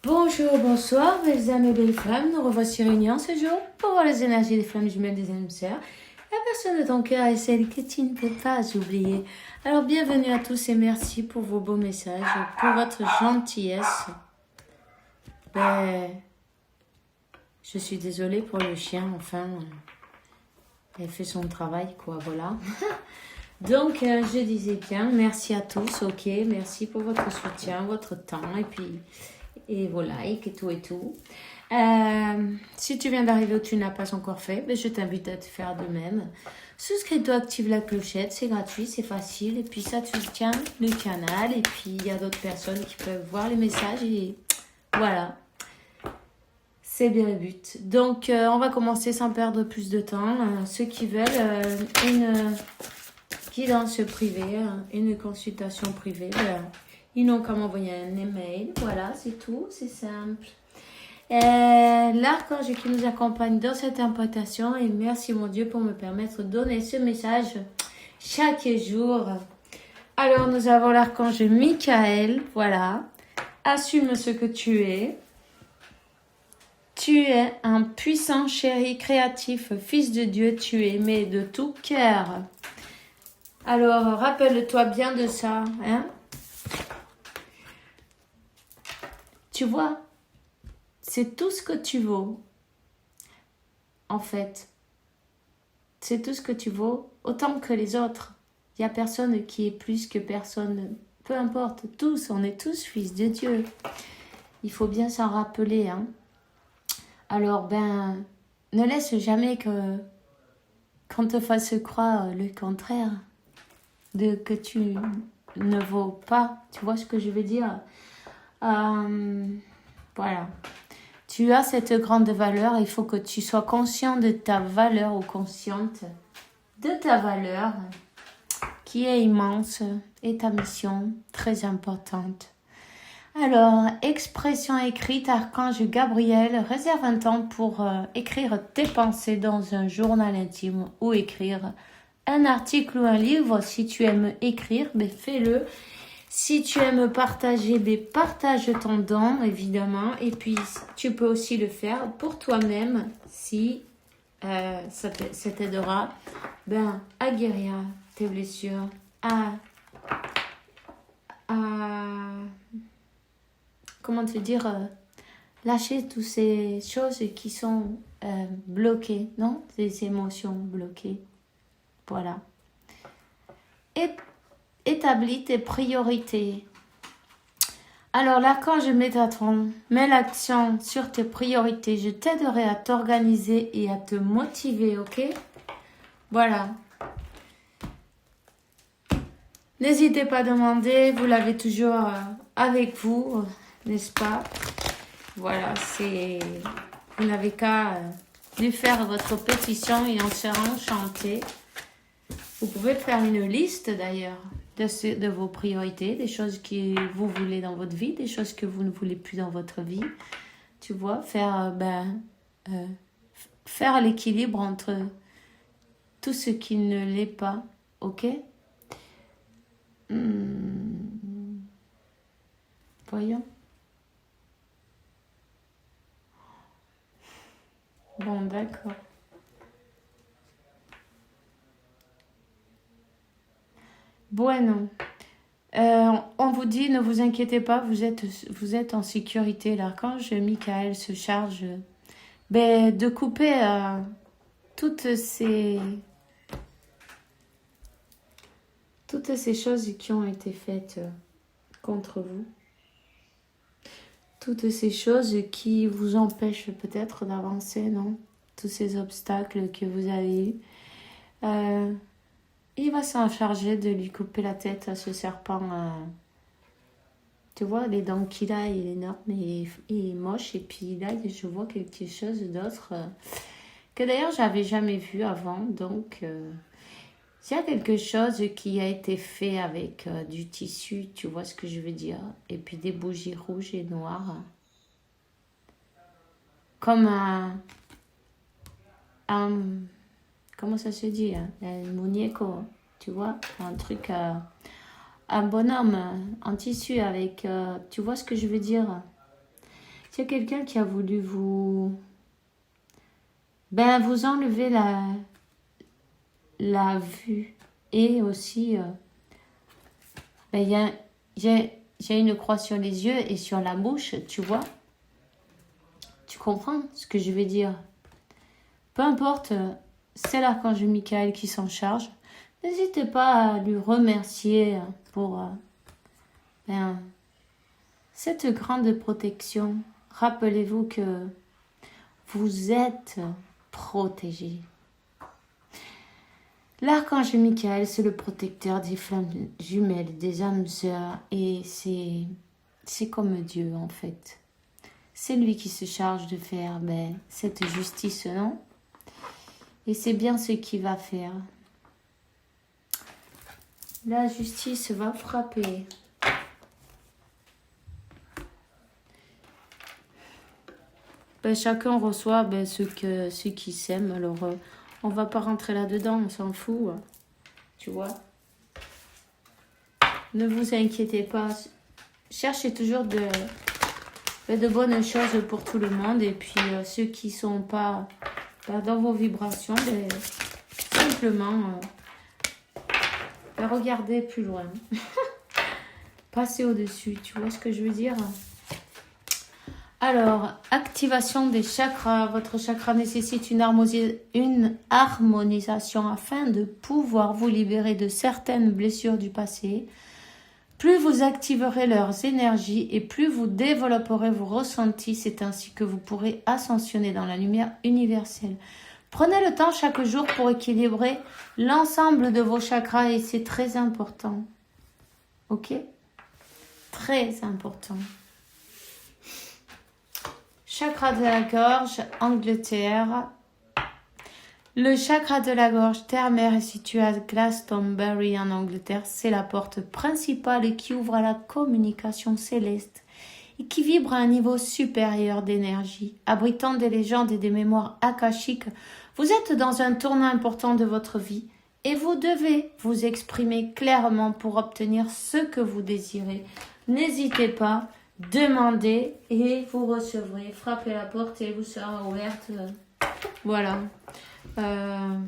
Bonjour, bonsoir, belles âmes et belles femmes. Nous revoici réunis en ce jour pour voir les énergies des flammes jumelles des âmes sœurs. La personne de ton cœur est celle que tu ne peux pas oublier. Alors, bienvenue à tous et merci pour vos beaux messages, pour votre gentillesse. Je suis désolée pour le chien, enfin, elle fait son travail, quoi, voilà. Donc, je disais bien, merci à tous, ok, merci pour votre soutien, votre temps, et vos likes et tout. Si tu viens d'arriver ou tu n'as pas encore fait, je t'invite à te faire de même. Souscris-toi, active la clochette, c'est gratuit, c'est facile. Et puis ça te soutient le canal. Et puis il y a d'autres personnes qui peuvent voir les messages. Et voilà, c'est bien le but. Donc on va commencer sans perdre plus de temps. Ceux qui veulent une guidance privée, une consultation privée, ils n'ont qu'à m'envoyer un email. Voilà, c'est tout, c'est simple. L'archange qui nous accompagne dans cette interprétation, et merci mon Dieu pour me permettre de donner ce message chaque jour. Alors nous avons l'archange Michael, voilà. Assume ce que tu es. Tu es un puissant chéri créatif, fils de Dieu, tu es aimé de tout cœur. Alors rappelle-toi bien de ça, hein. Tu vois, c'est tout ce que tu vaux. En fait, c'est tout ce que tu vaux, autant que les autres. Il n'y a personne qui est plus que personne. Peu importe, tous, on est tous fils de Dieu. Il faut bien s'en rappeler, hein. Alors, ne laisse jamais qu'on te fasse croire le contraire, de que tu ne vaux pas. Tu vois ce que je veux dire? Voilà. Tu as cette grande valeur, il faut que tu sois conscient de ta valeur ou consciente de ta valeur qui est immense et ta mission très importante. Alors, expression écrite, archange Gabriel, réserve un temps pour écrire tes pensées dans un journal intime ou écrire un article ou un livre. Si tu aimes écrire, fais-le. Si tu aimes partager, partage ton don, évidemment. Et puis, tu peux aussi le faire pour toi-même si ça t'aidera à guérir tes blessures, comment te dire, lâcher toutes ces choses qui sont bloquées, non? Ces émotions bloquées. Voilà. Établis tes priorités. Alors, l'archange Métatron met l'accent sur tes priorités. Je t'aiderai à t'organiser et à te motiver, ok? Voilà. N'hésitez pas à demander, vous l'avez toujours avec vous, n'est-ce pas? Voilà, vous n'avez qu'à lui faire votre pétition et on sera enchanté. Vous pouvez faire une liste d'ailleurs de vos priorités, des choses que vous voulez dans votre vie, des choses que vous ne voulez plus dans votre vie. Tu vois, faire l'équilibre entre tout ce qui ne l'est pas, ok? Voyons. Bon, d'accord. Bueno. On vous dit, ne vous inquiétez pas, vous êtes en sécurité. L'archange Michael se charge de couper toutes ces choses qui ont été faites contre vous. Toutes ces choses qui vous empêchent peut-être d'avancer, non? Tous ces obstacles que vous avez eus. Il va s'en charger de lui couper la tête à ce serpent. Tu vois, les dents qu'il a, il est énorme et moche. Et puis là, je vois quelque chose d'autre que d'ailleurs, j'avais jamais vu avant. Donc, s'il y a quelque chose qui a été fait avec du tissu, tu vois ce que je veux dire? Et puis des bougies rouges et noires. Comme comment ça se dit? Un muñeco, tu vois? Un truc, un bonhomme en tissu avec... tu vois ce que je veux dire? Il y a quelqu'un qui a voulu vous... vous enlever la vue. Et aussi, j'ai une croix sur les yeux et sur la bouche, tu vois. Tu comprends ce que je veux dire? Peu importe, c'est l'archange Michael qui s'en charge. N'hésitez pas à lui remercier pour cette grande protection. Rappelez-vous que vous êtes protégé. L'archange Michael, c'est le protecteur des flammes jumelles, des âmes sœurs, et c'est comme Dieu en fait. C'est lui qui se charge de faire cette justice, non? Et c'est bien ce qu'il va faire. La justice va frapper. Chacun reçoit ce qu'il sème. Alors, on va pas rentrer là-dedans, on s'en fout. Tu vois? Ne vous inquiétez pas. Cherchez toujours de bonnes choses pour tout le monde. Et puis, ceux qui ne sont pas dans vos vibrations, simplement, regardez plus loin. Passez au-dessus. Tu vois ce que je veux dire? Alors, activation des chakras. Votre chakra nécessite une harmonisation afin de pouvoir vous libérer de certaines blessures du passé. Plus vous activerez leurs énergies et plus vous développerez vos ressentis, c'est ainsi que vous pourrez ascensionner dans la lumière universelle. Prenez le temps chaque jour pour équilibrer l'ensemble de vos chakras et c'est très important. Ok? Très important. Chakra de la gorge, Angleterre. Le chakra de la gorge terre-mer est situé à Glastonbury en Angleterre. C'est la porte principale qui ouvre à la communication céleste et qui vibre à un niveau supérieur d'énergie. Abritant des légendes et des mémoires akashiques, vous êtes dans un tournant important de votre vie et vous devez vous exprimer clairement pour obtenir ce que vous désirez. N'hésitez pas. Demandez et vous recevrez. Frappez la porte et vous sera ouverte. Voilà. On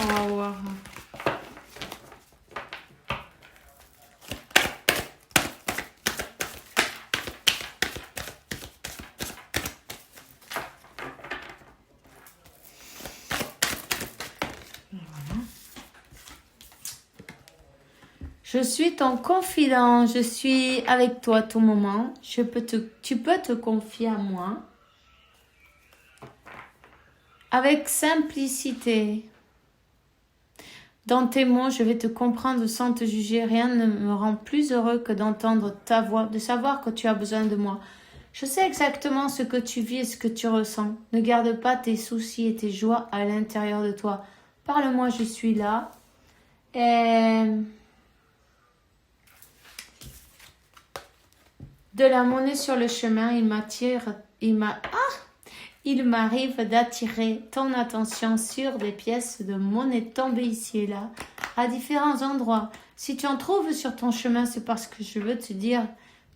va voir. Je suis ton confident, je suis avec toi à tout moment. Tu peux te confier à moi. Avec simplicité. Dans tes mots, je vais te comprendre sans te juger. Rien ne me rend plus heureux que d'entendre ta voix, de savoir que tu as besoin de moi. Je sais exactement ce que tu vis et ce que tu ressens. Ne garde pas tes soucis et tes joies à l'intérieur de toi. Parle-moi, je suis là. De la monnaie sur le chemin, il m'arrive d'attirer ton attention sur des pièces de monnaie tombées ici et là, à différents endroits. Si tu en trouves sur ton chemin, c'est parce que je veux te dire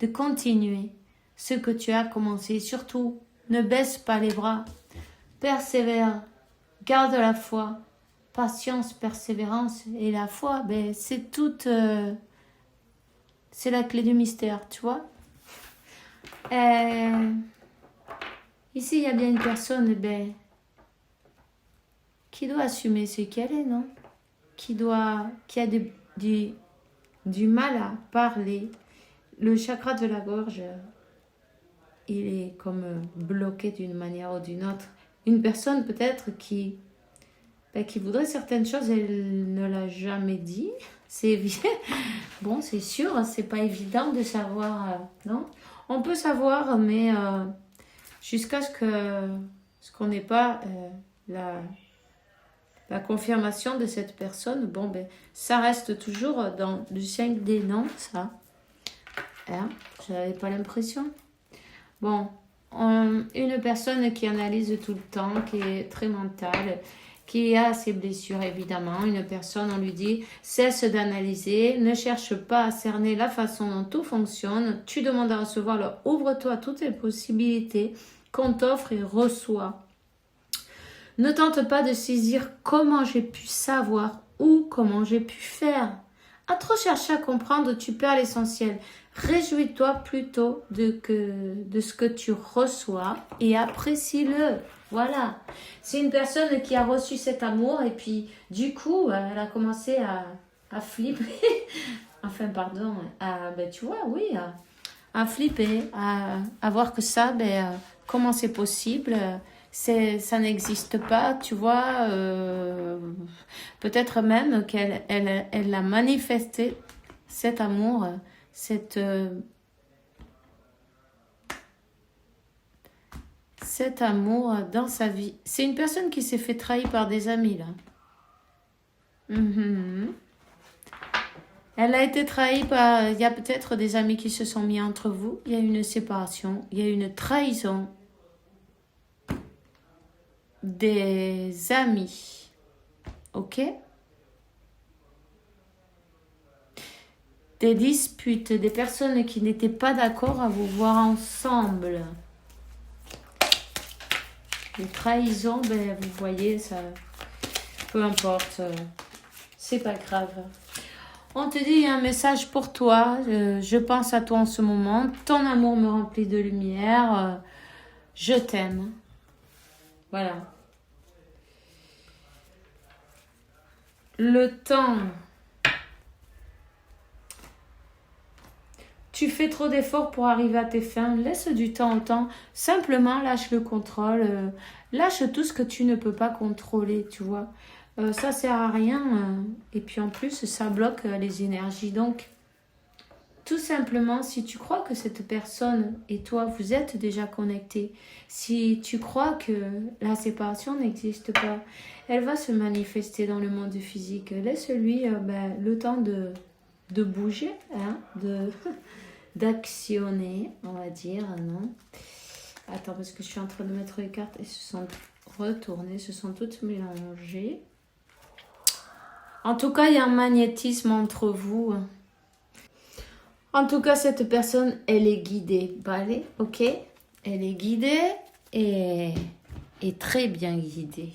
de continuer ce que tu as commencé. Surtout, ne baisse pas les bras. Persévère, garde la foi, patience, persévérance. Et la foi, c'est toute... c'est la clé du mystère, tu vois. Ici, il y a bien une personne qui doit assumer ce qu'elle est, non? Qui a du mal à parler. Le chakra de la gorge, il est comme bloqué d'une manière ou d'une autre. Une personne peut-être qui voudrait certaines choses, elle ne l'a jamais dit. C'est bon, c'est sûr, c'est pas évident de savoir, non? On peut savoir, mais jusqu'à ce qu'on n'ait pas la confirmation de cette personne, ça reste toujours dans le 5D, non, ça. Hein? J'avais pas l'impression. Bon, une personne qui analyse tout le temps, qui est très mentale qui a ses blessures, évidemment. Une personne, on lui dit, cesse d'analyser, ne cherche pas à cerner la façon dont tout fonctionne. Tu demandes à recevoir, alors ouvre-toi à toutes les possibilités qu'on t'offre et reçois. Ne tente pas de saisir comment j'ai pu savoir ou comment j'ai pu faire. À trop chercher à comprendre, tu perds l'essentiel. Réjouis-toi plutôt de ce que tu reçois et apprécie-le. Voilà. C'est une personne qui a reçu cet amour et puis du coup, elle a commencé à flipper. Enfin, pardon. Tu vois, oui. À flipper, à voir que ça, comment c'est possible. Ça n'existe pas, tu vois. Peut-être même qu'elle a manifesté cet amour, cet amour dans sa vie. C'est une personne qui s'est fait trahir par des amis, là. Elle a été trahie par... Il y a peut-être des amis qui se sont mis entre vous. Il y a une séparation. Il y a une trahison des amis. Ok? Des disputes, des personnes qui n'étaient pas d'accord à vous voir ensemble. Les trahisons, vous voyez, ça... Peu importe. C'est pas grave. On te dit, il y a un message pour toi. Je pense à toi en ce moment. Ton amour me remplit de lumière. Je t'aime. Voilà. Le temps. Tu fais trop d'efforts pour arriver à tes fins. Laisse du temps au temps. Simplement, lâche le contrôle. Lâche tout ce que tu ne peux pas contrôler, tu vois. Ça sert à rien. Et puis en plus, ça bloque les énergies. Donc, tout simplement, si tu crois que cette personne et toi, vous êtes déjà connectés, si tu crois que la séparation n'existe pas, elle va se manifester dans le monde physique. Laisse-lui le temps de bouger, hein, d'actionner, on va dire, non? Attends, parce que je suis en train de mettre les cartes et se sont retournées, se sont toutes mélangées. En tout cas, il y a un magnétisme entre vous. En tout cas, cette personne, elle est guidée. Allez, ok? Elle est guidée et très bien guidée.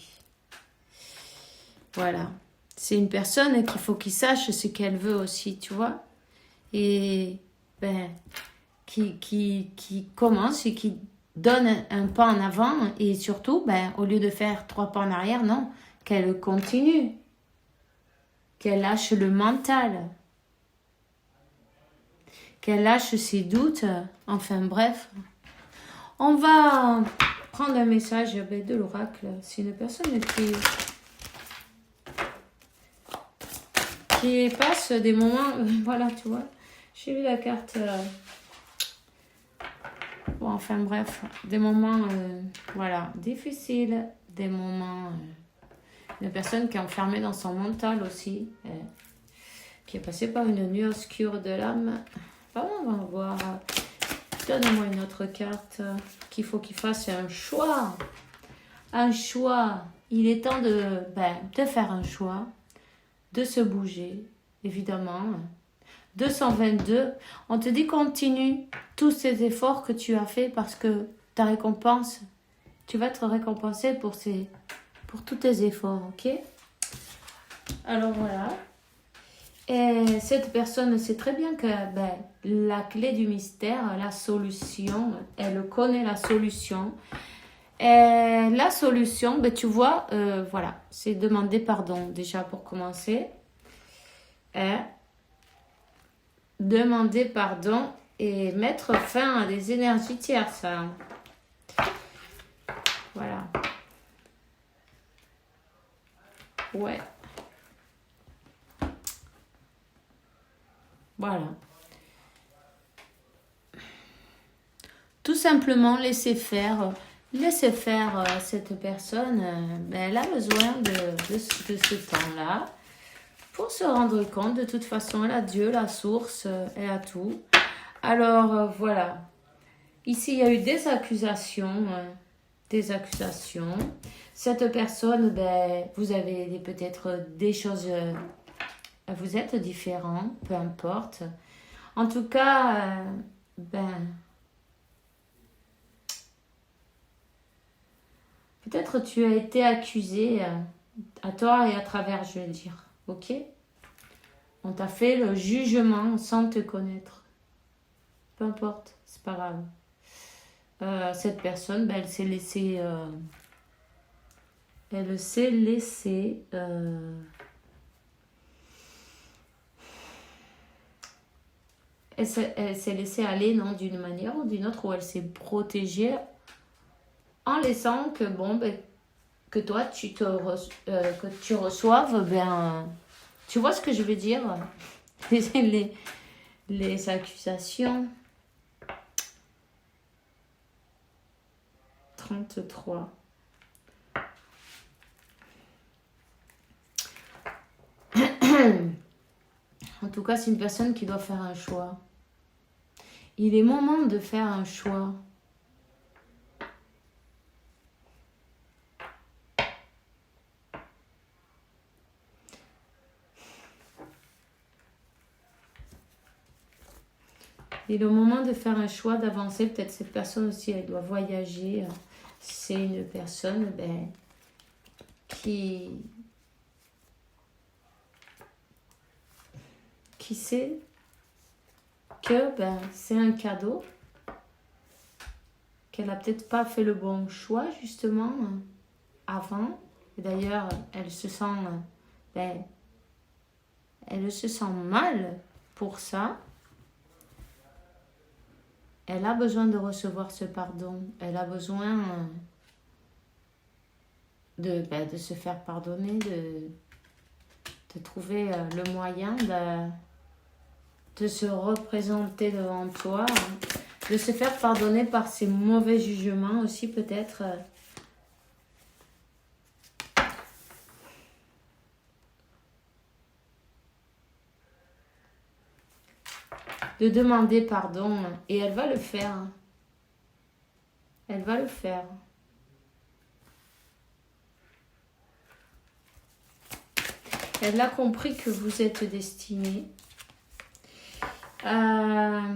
Voilà. C'est une personne qu'il faut qu'il sache ce qu'elle veut aussi, tu vois? Et qui commence et qui donne un pas en avant et surtout, au lieu de faire 3 pas en arrière, non, qu'elle continue. Qu'elle lâche le mental. Qu'elle lâche ses doutes. Enfin bref. On va prendre un message de l'oracle. C'est une personne qui passe des moments... voilà, tu vois. J'ai vu la carte... bon, enfin bref. Des moments, difficiles. Des moments... une personne qui est enfermée dans son mental aussi. Qui est passée par une nuit obscure de l'âme. On va voir. Donne-moi une autre carte. Qu'il faut qu'il fasse un choix. Un choix. Il est temps de faire un choix. De se bouger, évidemment. 222. On te dit continue tous ces efforts que tu as fait parce que ta récompense, tu vas être récompensé pour tous tes efforts, ok? Alors voilà. Et cette personne sait très bien que la clé du mystère, la solution, elle connaît la solution. Et la solution, tu vois, c'est demander pardon déjà pour commencer. Et demander pardon et mettre fin à des énergies tierces. Voilà. Ouais. Voilà. Tout simplement laisser faire cette personne. Elle a besoin de ce temps-là pour se rendre compte. De toute façon, elle a Dieu, la source, elle a tout. Alors, voilà. Ici, il y a eu des accusations. des accusations. Cette personne, ben, vous avez peut-être des choses, vous êtes différents, peu importe. En tout cas, ben, peut-être tu as été accusé à tort et à travers, je veux dire. Ok? On t'a fait le jugement sans te connaître. Peu importe, c'est pas grave. Cette personne, ben, elle s'est laissée... elle s'est laissée... elle s'est laissée aller, non, d'une manière ou d'une autre, où elle s'est protégée en laissant que, bon, ben, que toi, que tu reçoives, ben... Tu vois ce que je veux dire? Les accusations. 33. En tout cas, c'est une personne qui doit faire un choix. Il est moment de faire un choix. Il est le moment de faire un choix, d'avancer. Peut-être cette personne aussi, elle doit voyager. C'est une personne ben, qui sait que ben, c'est un cadeau, qu'elle n'a peut-être pas fait le bon choix justement avant. D'ailleurs, elle se sent ben, elle se sent mal pour ça. Elle a besoin de recevoir ce pardon. Elle a besoin de se faire pardonner, de trouver le moyen de se représenter devant toi, de se faire pardonner par ses mauvais jugements aussi peut-être. De demander pardon et elle va le faire. Elle va le faire. Elle a compris que vous êtes destiné. Là,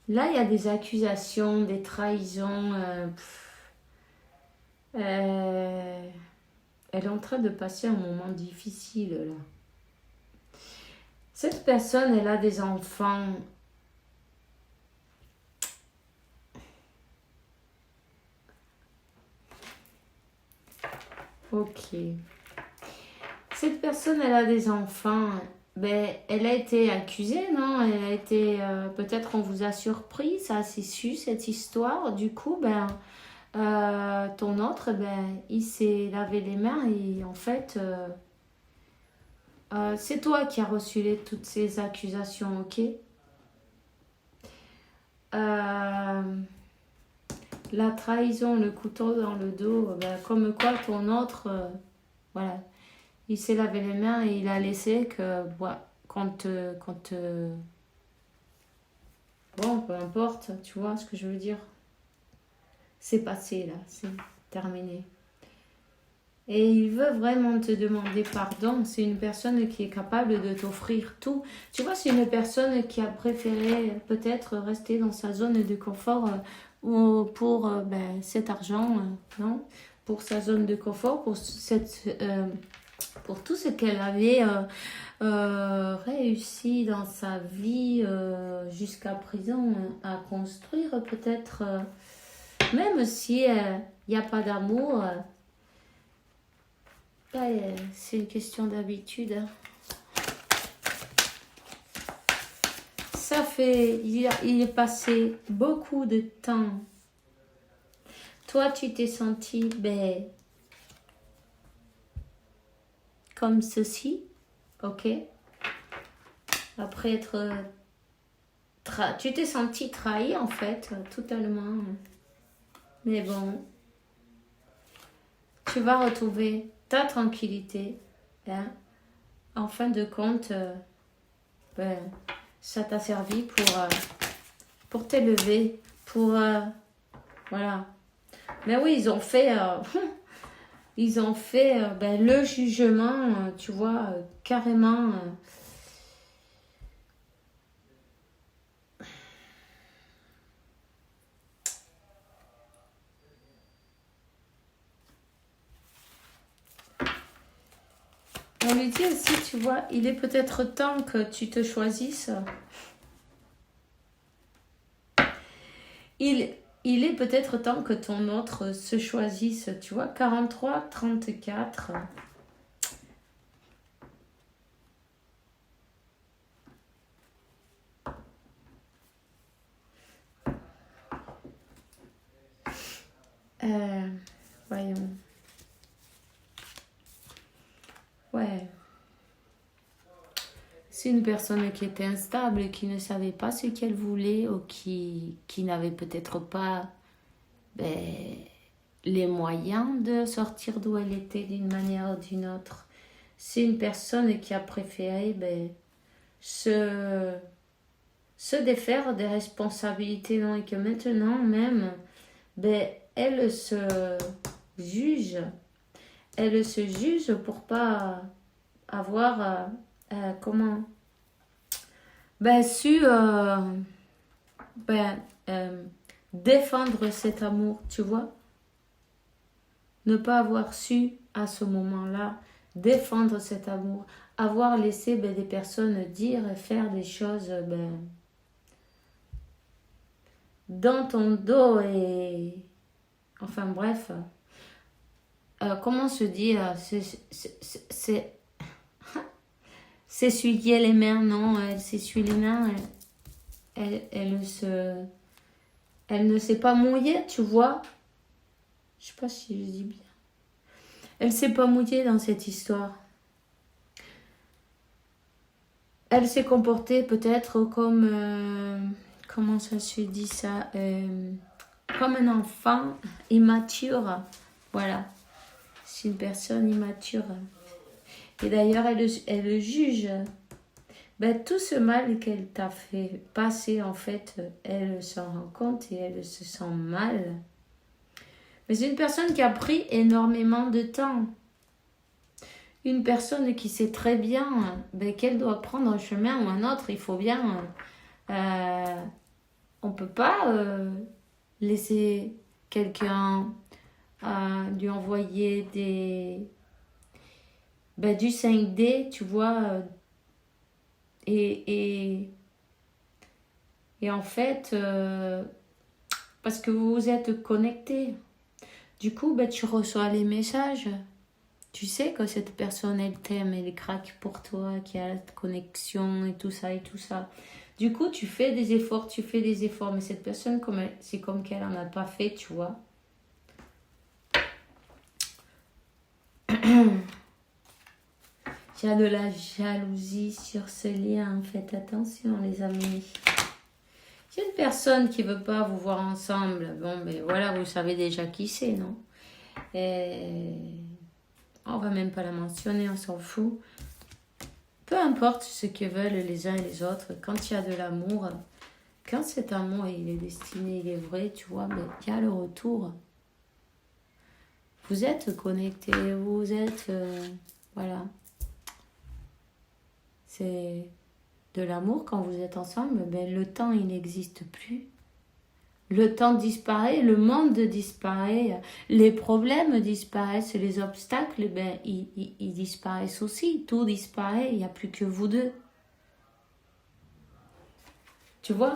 il y a des accusations, des trahisons. Elle est en train de passer un moment difficile, là. Cette personne, elle a des enfants. Ok. Cette personne, elle a des enfants. Ben, elle a été accusée, non? Elle a été... peut-être on vous a surpris, ça s'est su, cette histoire. Du coup, ben, ton autre, ben, il s'est lavé les mains et en fait, c'est toi qui as reçu toutes ces accusations, ok? La trahison, le couteau dans le dos, ben, comme quoi ton autre, voilà, il s'est lavé les mains et il a laissé que, quand bon, peu importe, tu vois ce que je veux dire. C'est passé là, c'est terminé. Et il veut vraiment te demander pardon. C'est une personne qui est capable de t'offrir tout. Tu vois, c'est une personne qui a préféré peut-être rester dans sa zone de confort pour ben, cet argent, non? Pour sa zone de confort, pour tout ce qu'elle avait réussi dans sa vie jusqu'à présent à construire, peut-être, même si il n'y a pas d'amour. C'est une question d'habitude. Hein. Ça fait... Il est passé beaucoup de temps. Toi, tu t'es senti ben, comme ceci. Ok? Après être... tu t'es senti trahi, en fait, totalement. Mais bon. Tu vas retrouver ta tranquillité. Hein? En fin de compte, ben, ça t'a servi pour t'élever, voilà. Mais oui, ils ont fait, ben, le jugement, tu vois, carrément. On lui dit aussi, tu vois, il est peut-être temps que tu te choisisses. Il est peut-être temps que ton autre se choisisse, tu vois, 43, 34. Voyons. Ouais. C'est une personne qui était instable, qui ne savait pas ce qu'elle voulait ou qui n'avait peut-être pas ben, les moyens de sortir d'où elle était d'une manière ou d'une autre. C'est une personne qui a préféré ben, se défaire des responsabilités, non, et que maintenant même, ben, elle se juge. Elle se juge pour pas avoir comment ben, su ben, défendre cet amour, tu vois. Ne pas avoir su à ce moment-là défendre cet amour, avoir laissé ben, des personnes dire et faire des choses ben, dans ton dos et enfin bref, comment se dire, s'essuyer les mains, non, elle s'essuie les mains, elle ne s'est pas mouillée, tu vois. Je sais pas si je dis bien. Elle s'est pas mouillée dans cette histoire. Elle s'est comportée peut-être comme, comment ça se dit ça, comme un enfant immature. Voilà, c'est une personne immature. Et d'ailleurs, elle juge. Ben, tout ce mal qu'elle t'a fait passer, en fait, elle s'en rend compte et elle se sent mal. Mais c'est une personne qui a pris énormément de temps. Une personne qui sait très bien ben, qu'elle doit prendre un chemin ou un autre. Il faut bien... on ne peut pas laisser quelqu'un lui envoyer du 5D, tu vois. Et en fait, parce que vous vous êtes connectés. Du coup, ben, tu reçois les messages. Tu sais que cette personne, elle t'aime, elle craque pour toi, qu'il y a la connexion et tout ça et tout ça. Du coup, tu fais des efforts, mais cette personne, c'est comme qu'elle n'en a pas fait, tu vois. Il y a de la jalousie sur ce lien, faites attention les amis. Il y a une personne qui ne veut pas vous voir ensemble. Bon, ben voilà, vous savez déjà qui c'est, non? Et on va même pas la mentionner, on s'en fout. Peu importe ce que veulent les uns et les autres, quand il y a de l'amour, quand cet amour il est destiné, il est vrai, tu vois, mais il y a le retour. Vous êtes connectés, vous êtes... voilà. C'est de l'amour quand vous êtes ensemble, ben, le temps il n'existe plus. Le temps disparaît, le monde disparaît, les problèmes disparaissent, les obstacles, ben, ils disparaissent aussi. Tout disparaît, il n'y a plus que vous deux. Tu vois?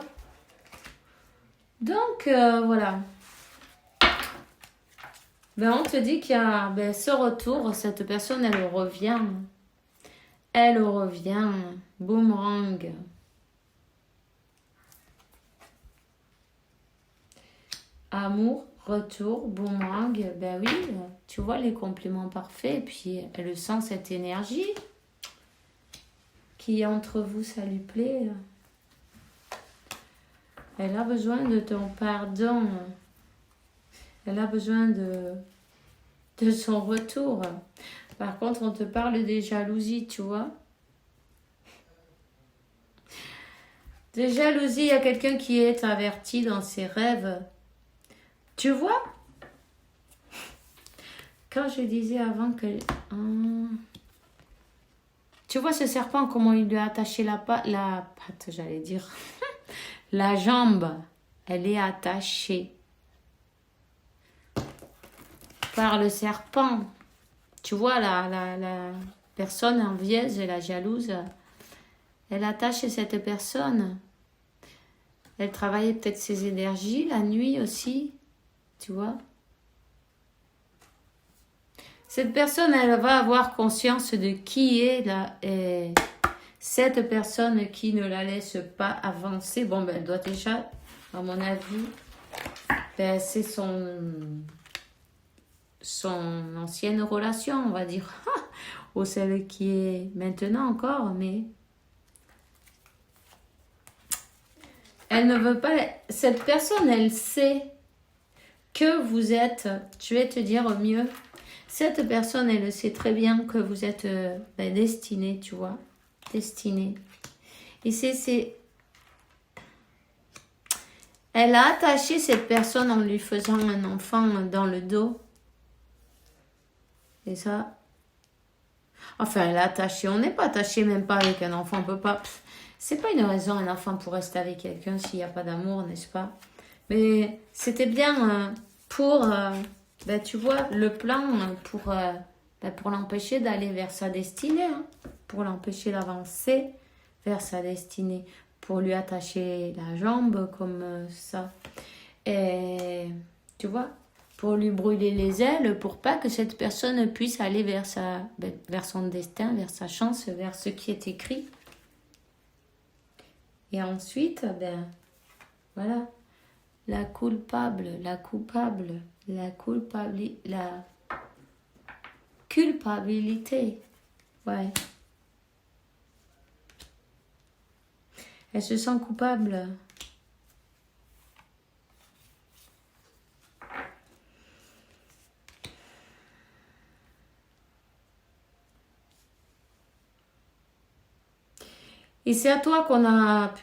Donc, voilà. Ben, on te dit qu'il y a ben, ce retour, cette personne, elle revient. Elle revient. Boomerang. Amour, retour, boomerang, ben oui, tu vois les compléments parfaits, et puis elle sent cette énergie qui est entre vous, ça lui plaît. Elle a besoin de ton pardon, elle a besoin de son retour. Par contre, on te parle des jalousies, tu vois. De jalousie, il y a quelqu'un qui est averti dans ses rêves. Tu vois? Quand je disais avant que... Tu vois ce serpent, comment il lui a attaché la patte, j'allais dire. La jambe, elle est attachée par le serpent. Tu vois, la personne envieuse et la jalouse, elle attache cette personne. Elle travaillait peut-être ses énergies la nuit aussi, tu vois. Cette personne, elle va avoir conscience de qui est là, et cette personne qui ne la laisse pas avancer. Bon, ben, elle doit déjà, à mon avis, ben, c'est son ancienne relation, on va dire, ou celle qui est maintenant encore, mais elle ne veut pas. Cette personne, elle sait que vous êtes, je vais te dire au mieux, cette personne, elle sait très bien que vous êtes destiné, tu vois, destiné. Et elle a attaché cette personne en lui faisant un enfant dans le dos. Et ça, enfin, elle a attaché. On n'est pas attaché, même pas avec un enfant. On peut pas. C'est pas une raison, un enfant, pour rester avec quelqu'un s'il n'y a pas d'amour, n'est-ce pas? Mais c'était bien pour, tu vois, le plan pour l'empêcher d'aller vers sa destinée, hein, pour l'empêcher d'avancer vers sa destinée, pour lui attacher la jambe comme ça. Et tu vois, pour lui brûler les ailes, pour pas que cette personne puisse aller vers son destin, vers sa chance, vers ce qui est écrit. Et ensuite, voilà, la culpabilité. Ouais. Elle se sent coupable. Et c'est à toi qu'on a,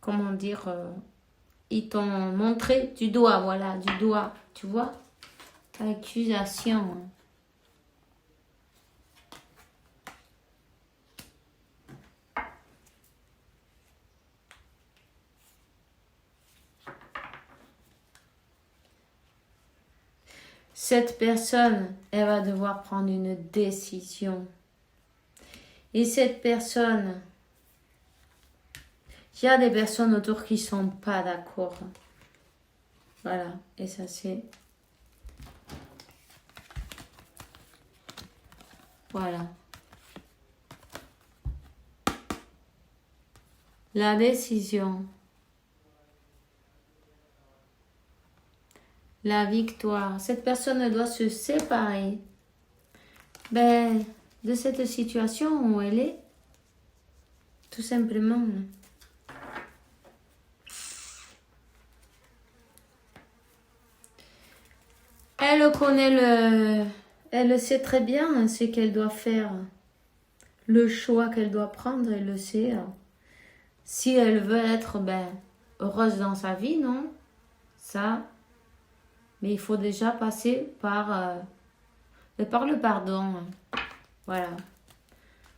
comment dire, ils t'ont montré du doigt, voilà, du doigt, tu vois, accusation. Cette personne, elle va devoir prendre une décision. Et cette personne, il y a des personnes autour qui ne sont pas d'accord. Voilà, et ça c'est... Voilà. La décision. La victoire. Cette personne doit se séparer de cette situation où elle est. Tout simplement. Elle connaît elle sait très bien ce qu'elle doit faire. Le choix qu'elle doit prendre, elle le sait. Si elle veut être heureuse dans sa vie, non. Ça. Mais il faut déjà passer par le pardon. Voilà.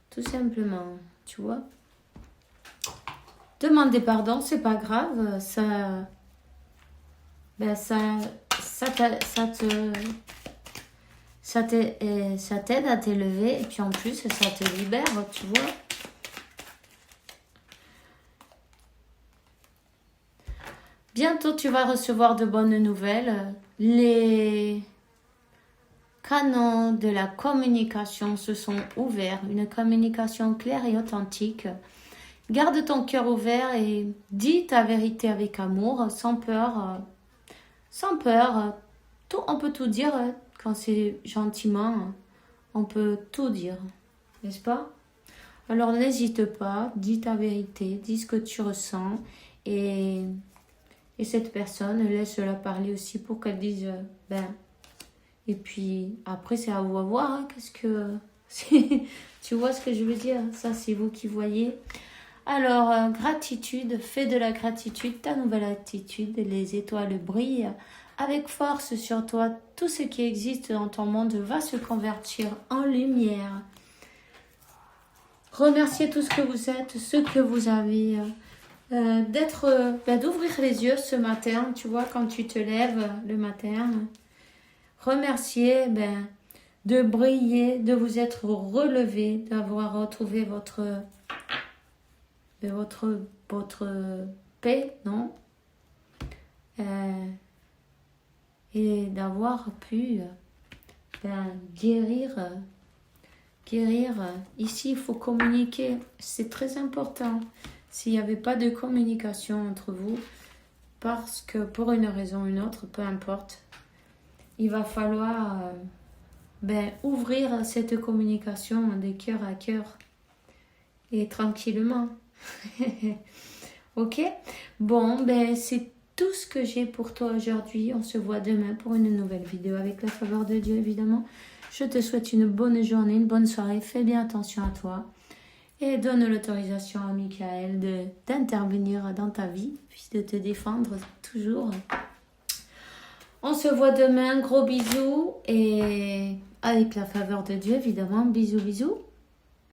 Tout simplement. Tu vois. Demander pardon, c'est pas grave. Ça t'aide à t'élever. Et puis en plus, ça te libère, tu vois. Bientôt, tu vas recevoir de bonnes nouvelles. Les canaux de la communication se sont ouverts. Une communication claire et authentique. Garde ton cœur ouvert et dis ta vérité avec amour, sans peur. Sans peur. On peut tout dire quand c'est gentiment. On peut tout dire, n'est-ce pas? Alors n'hésite pas, dis ta vérité, dis ce que tu ressens et cette personne, laisse-la parler aussi pour qu'elle dise et puis après c'est à vous à voir, qu'est-ce que tu vois ce que je veux dire, ça c'est vous qui voyez. Alors, gratitude, fais de la gratitude ta nouvelle attitude. Les étoiles brillent avec force sur toi. Tout ce qui existe dans ton monde va se convertir en lumière. Remerciez tout ce que vous êtes, ce que vous avez. D'ouvrir les yeux ce matin, tu vois, quand tu te lèves le matin. Remercier, de briller, de vous être relevé, d'avoir retrouvé votre paix, non? Et d'avoir pu guérir. Ici, il faut communiquer, c'est très important. S'il n'y avait pas de communication entre vous, parce que pour une raison ou une autre, peu importe, il va falloir ouvrir cette communication de cœur à cœur et tranquillement. Ok? Bon, c'est tout ce que j'ai pour toi aujourd'hui. On se voit demain pour une nouvelle vidéo avec la faveur de Dieu, évidemment. Je te souhaite une bonne journée, une bonne soirée. Fais bien attention à toi. Et donne l'autorisation à Michael d'intervenir dans ta vie, puis de te défendre toujours. On se voit demain. Gros bisous. Et avec la faveur de Dieu, évidemment. Bisous, bisous.